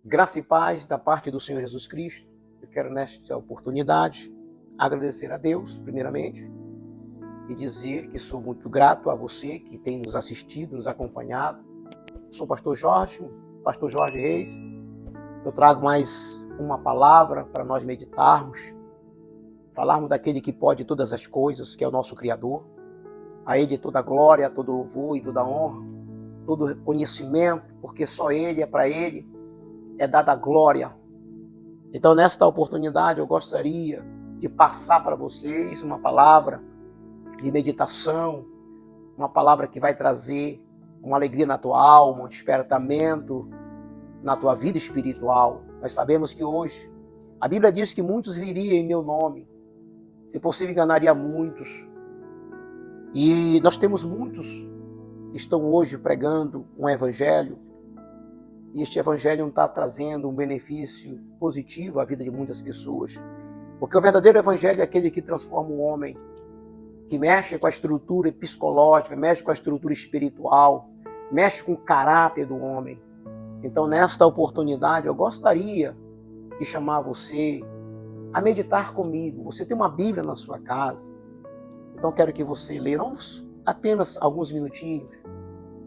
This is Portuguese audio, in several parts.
Graça e paz da parte do Senhor Jesus Cristo. Eu quero nesta oportunidade agradecer a Deus, primeiramente, e dizer que sou muito grato a você que tem nos assistido, nos acompanhado. Sou pastor Jorge Reis. Eu trago mais uma palavra para nós meditarmos, falarmos daquele que pode todas as coisas, que é o nosso Criador. A Ele toda a glória, todo louvor e toda a honra, todo conhecimento, porque só Ele é para Ele. É dada a glória. Então, nesta oportunidade, eu gostaria de passar para vocês uma palavra de meditação, uma palavra que vai trazer uma alegria na tua alma, um despertamento na tua vida espiritual. Nós sabemos que hoje, a Bíblia diz que muitos viriam em meu nome, se possível enganaria muitos. E nós temos muitos que estão hoje pregando um evangelho, e este evangelho não está trazendo um benefício positivo à vida de muitas pessoas. Porque o verdadeiro evangelho é aquele que transforma o homem, que mexe com a estrutura psicológica, mexe com a estrutura espiritual, mexe com o caráter do homem. Então, nesta oportunidade, eu gostaria de chamar você a meditar comigo. Você tem uma Bíblia na sua casa, então quero que você leia, não apenas alguns minutinhos.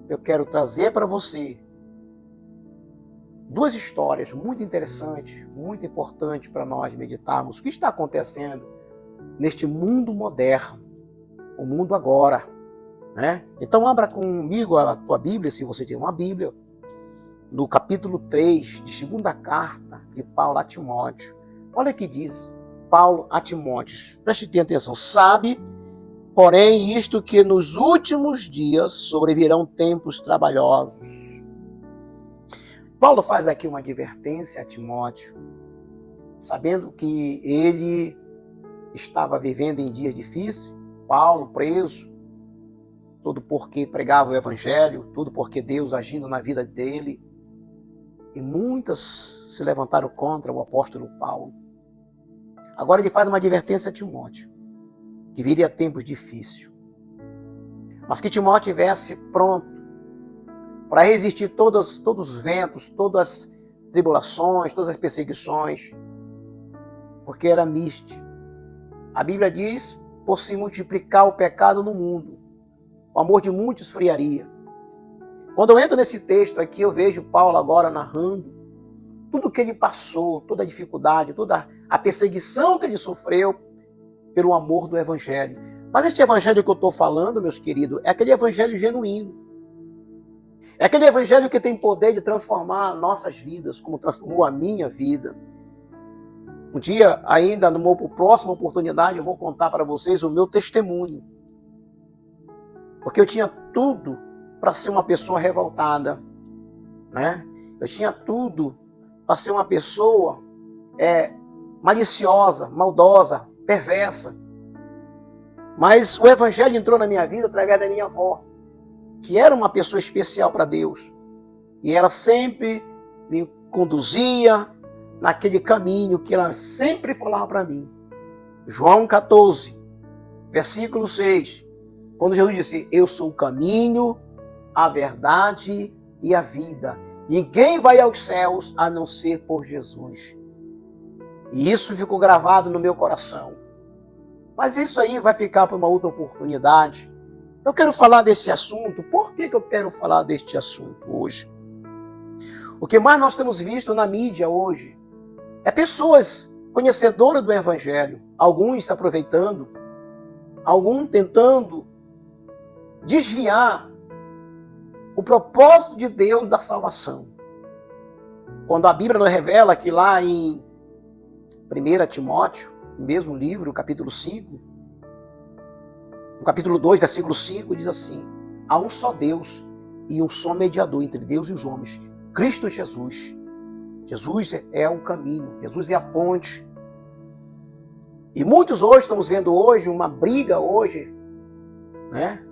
Eu quero trazer para você duas histórias muito interessantes, muito importantes para nós meditarmos. O que está acontecendo neste mundo moderno, o mundo agora, né? Então abra comigo a tua Bíblia, se você tiver uma Bíblia, no capítulo 3 de segunda carta de Paulo a Timóteo. Olha o que diz Paulo a Timóteo. Preste atenção. Sabe, porém, isto que nos últimos dias sobrevirão tempos trabalhosos. Paulo faz aqui uma advertência a Timóteo, sabendo que ele estava vivendo em dias difíceis. Paulo preso, tudo porque pregava o evangelho, tudo porque Deus agindo na vida dele. E muitas se levantaram contra o apóstolo Paulo. Agora ele faz uma advertência a Timóteo, que viria tempos difíceis, mas que Timóteo estivesse pronto para resistir todos os ventos, todas as tribulações, todas as perseguições, porque era místico. A Bíblia diz, por se multiplicar o pecado no mundo, o amor de muitos esfriaria. Quando eu entro nesse texto aqui, eu vejo Paulo agora narrando tudo o que ele passou, toda a dificuldade, toda a perseguição que ele sofreu pelo amor do Evangelho. Mas este Evangelho que eu estou falando, meus queridos, é aquele Evangelho genuíno. É aquele evangelho que tem poder de transformar nossas vidas, como transformou a minha vida. Um dia, ainda numa próxima oportunidade, eu vou contar para vocês o meu testemunho. Porque eu tinha tudo para ser uma pessoa revoltada, né? Eu tinha tudo para ser uma pessoa maliciosa, maldosa, perversa. Mas o evangelho entrou na minha vida através da minha avó, que era uma pessoa especial para Deus. E ela sempre me conduzia naquele caminho que ela sempre falava para mim. João 14, versículo 6. Quando Jesus disse, eu sou o caminho, a verdade e a vida. Ninguém vai aos céus a não ser por Jesus. E isso ficou gravado no meu coração. Mas isso aí vai ficar para uma outra oportunidade. Eu quero falar desse assunto. Por que eu quero falar deste assunto hoje? O que mais nós temos visto na mídia hoje é pessoas conhecedoras do Evangelho, alguns se aproveitando, alguns tentando desviar o propósito de Deus da salvação. Quando a Bíblia nos revela que lá em 1 Timóteo, no mesmo livro, capítulo 5, no capítulo 2, versículo 5, diz assim, há um só Deus e um só mediador entre Deus e os homens, Cristo Jesus. Jesus é o caminho, Jesus é a ponte. E muitos hoje, estamos vendo hoje, uma briga hoje, né?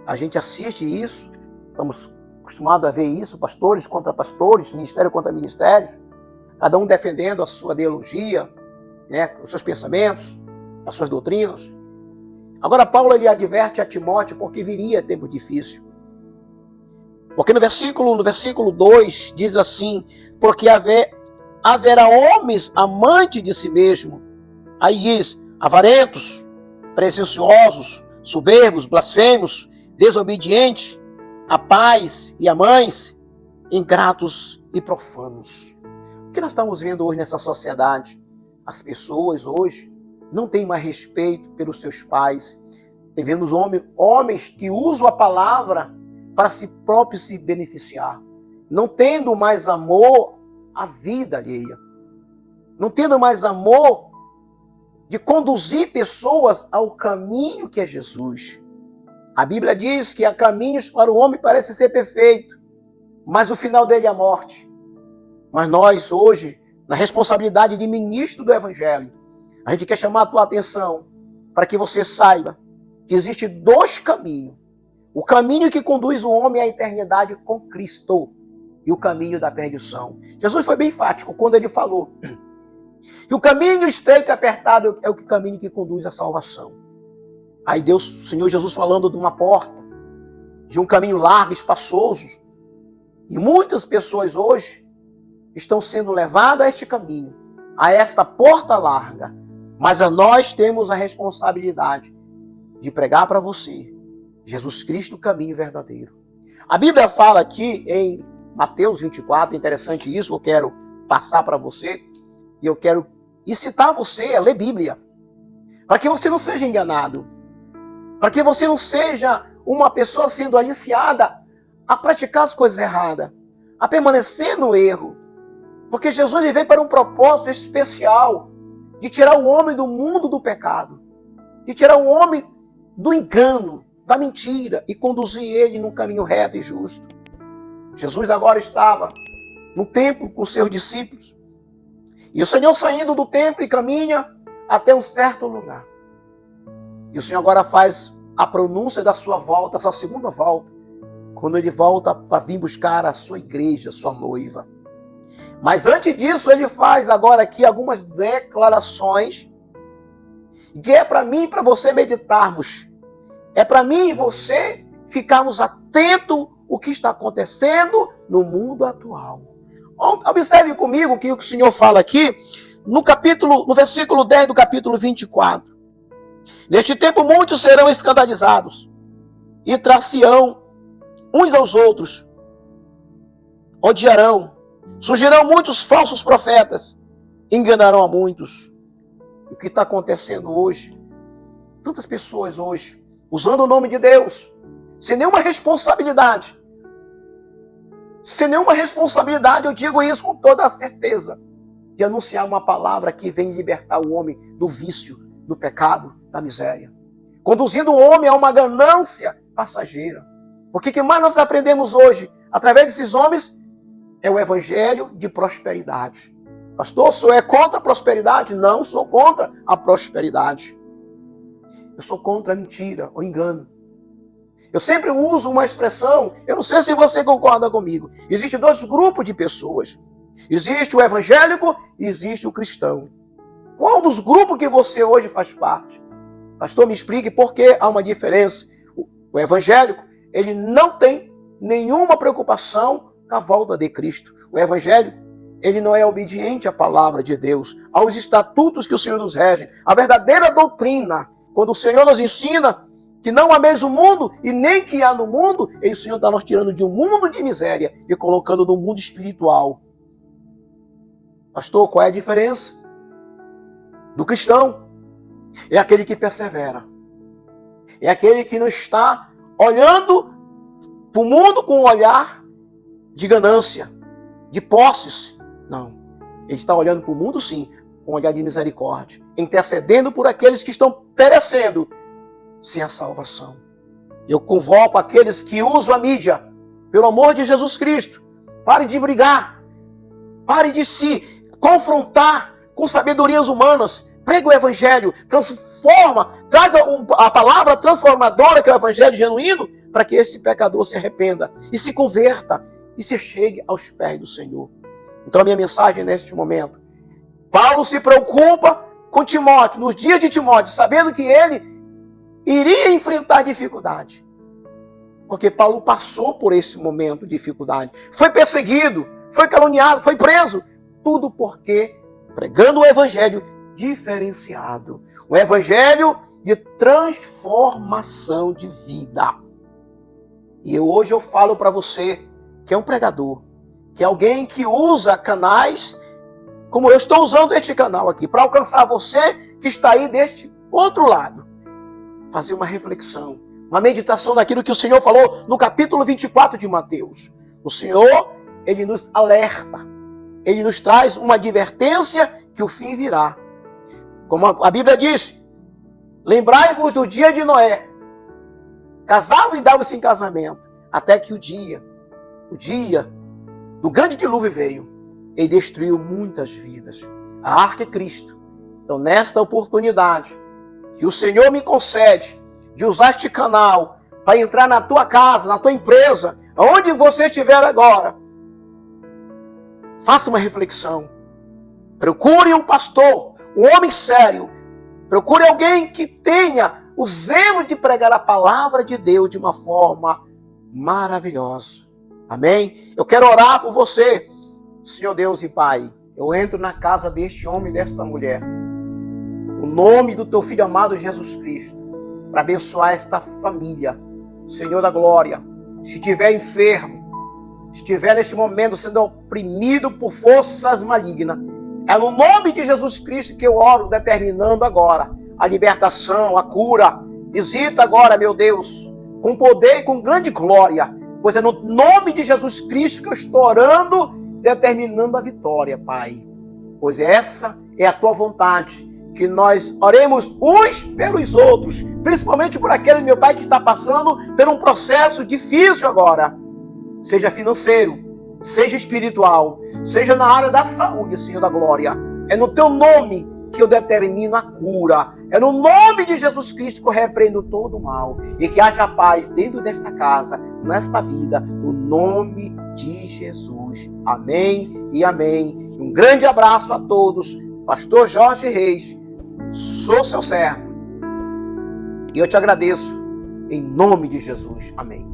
A gente assiste isso, estamos acostumados a ver isso, pastores contra pastores, ministério contra ministérios, cada um defendendo a sua ideologia, né? Os seus pensamentos, as suas doutrinas. Agora Paulo ele adverte a Timóteo porque viria tempo difícil. Porque no versículo 2 diz assim: porque haverá homens amantes de si mesmo. Aí diz: avarentos, presunçosos, soberbos, blasfemos, desobedientes a pais e a mães, ingratos e profanos. O que nós estamos vendo hoje nessa sociedade? As pessoas hoje não têm mais respeito pelos seus pais. Devemos homens que usam a palavra para si próprios se beneficiar, não tendo mais amor à vida alheia, não tendo mais amor de conduzir pessoas ao caminho que é Jesus. A Bíblia diz que há caminhos para o homem parece ser perfeito, mas o final dele é a morte. Mas nós hoje, na responsabilidade de ministro do Evangelho, a gente quer chamar a tua atenção para que você saiba que existe dois caminhos. O caminho que conduz o homem à eternidade com Cristo e o caminho da perdição. Jesus foi bem enfático quando ele falou que o caminho estreito e apertado é o caminho que conduz à salvação. Aí Deus, o Senhor Jesus falando de uma porta, de um caminho largo, espaçoso. E muitas pessoas hoje estão sendo levadas a este caminho, a esta porta larga. Mas nós temos a responsabilidade de pregar para você Jesus Cristo, o caminho verdadeiro. A Bíblia fala aqui em Mateus 24, interessante isso, eu quero passar para você, e eu quero incitar você a ler Bíblia, para que você não seja enganado, para que você não seja uma pessoa sendo aliciada a praticar as coisas erradas, a permanecer no erro, porque Jesus veio para um propósito especial, de tirar o homem do mundo do pecado, de tirar o homem do engano, da mentira, e conduzir ele num caminho reto e justo. Jesus agora estava no templo com seus discípulos, e o Senhor saindo do templo e caminha até um certo lugar. E o Senhor agora faz a pronúncia da sua volta, a sua segunda volta, quando ele volta para vir buscar a sua igreja, a sua noiva. Mas antes disso, ele faz agora aqui algumas declarações, que é para mim e para você meditarmos. É para mim e você ficarmos atentos ao que está acontecendo no mundo atual. Observe comigo o que o Senhor fala aqui no versículo 10 do capítulo 24. Neste tempo muitos serão escandalizados e trair-se-ão uns aos outros, odiarão, surgirão muitos falsos profetas, enganarão a muitos. O que está acontecendo hoje? Tantas pessoas hoje usando o nome de Deus, sem nenhuma responsabilidade. Sem nenhuma responsabilidade, eu digo isso com toda a certeza, de anunciar uma palavra que vem libertar o homem do vício, do pecado, da miséria. Conduzindo o homem a uma ganância passageira. Porque o que mais nós aprendemos hoje, através desses homens, é o evangelho de prosperidade. Pastor, o senhor é contra a prosperidade? Não, sou contra a prosperidade. Eu sou contra a mentira, o engano. Eu sempre uso uma expressão, eu não sei se você concorda comigo. Existem dois grupos de pessoas. Existe o evangélico e existe o cristão. Qual dos grupos que você hoje faz parte? Pastor, me explique por que há uma diferença. O evangélico, ele não tem nenhuma preocupação com a volta de Cristo. O evangélico, ele não é obediente à palavra de Deus, aos estatutos que o Senhor nos rege, a verdadeira doutrina. Quando o Senhor nos ensina que não há mesmo mundo e nem que há no mundo, e o Senhor está nos tirando de um mundo de miséria e colocando no mundo espiritual. Pastor, qual é a diferença? Do cristão é aquele que persevera. É aquele que não está olhando para o mundo com um olhar de ganância, de posses. Não. Ele está olhando para o mundo, sim, com um olhar de misericórdia, intercedendo por aqueles que estão perecendo sem a salvação. Eu convoco aqueles que usam a mídia, pelo amor de Jesus Cristo, pare de brigar, pare de se confrontar com sabedorias humanas, prega o evangelho, transforma, traz a palavra transformadora que é o evangelho genuíno, para que esse pecador se arrependa e se converta e se chegue aos pés do Senhor. Então a minha mensagem neste momento, Paulo se preocupa com Timóteo, nos dias de Timóteo, sabendo que ele iria enfrentar dificuldade. Porque Paulo passou por esse momento de dificuldade. Foi perseguido, foi caluniado, foi preso. Tudo porque pregando o evangelho diferenciado. O evangelho de transformação de vida. E hoje eu falo para você que é um pregador, que é alguém que usa canais, como eu estou usando este canal aqui, para alcançar você que está aí deste outro lado. Fazer uma reflexão, uma meditação daquilo que o Senhor falou no capítulo 24 de Mateus. O Senhor, Ele nos alerta, Ele nos traz uma advertência que o fim virá. Como a Bíblia diz, lembrai-vos do dia de Noé, casavam e davam-se em casamento, até que o dia do grande dilúvio veio e destruiu muitas vidas. A arca é Cristo. Então, nesta oportunidade que o Senhor me concede de usar este canal para entrar na tua casa, na tua empresa, aonde você estiver agora, faça uma reflexão. Procure um pastor, um homem sério. Procure alguém que tenha o zelo de pregar a palavra de Deus de uma forma maravilhosa. Amém? Eu quero orar por você. Senhor Deus e Pai, eu entro na casa deste homem e desta mulher. O nome do teu Filho amado Jesus Cristo, para abençoar esta família. Senhor da glória, se estiver enfermo, se estiver neste momento sendo oprimido por forças malignas, é no nome de Jesus Cristo que eu oro, determinando agora a libertação, a cura. Visita agora, meu Deus, com poder e com grande glória, pois é no nome de Jesus Cristo que eu estou orando, determinando a vitória, Pai. Pois essa é a tua vontade, que nós oremos uns pelos outros, principalmente por aquele, meu Pai, que está passando por um processo difícil agora, seja financeiro, seja espiritual, seja na área da saúde, Senhor da glória. É no teu nome que eu determino a cura. É no nome de Jesus Cristo que eu repreendo todo o mal. E que haja paz dentro desta casa, nesta vida, no nome de Jesus. Amém e amém. Um grande abraço a todos. Pastor Jorge Reis, sou seu servo. E eu te agradeço em nome de Jesus. Amém.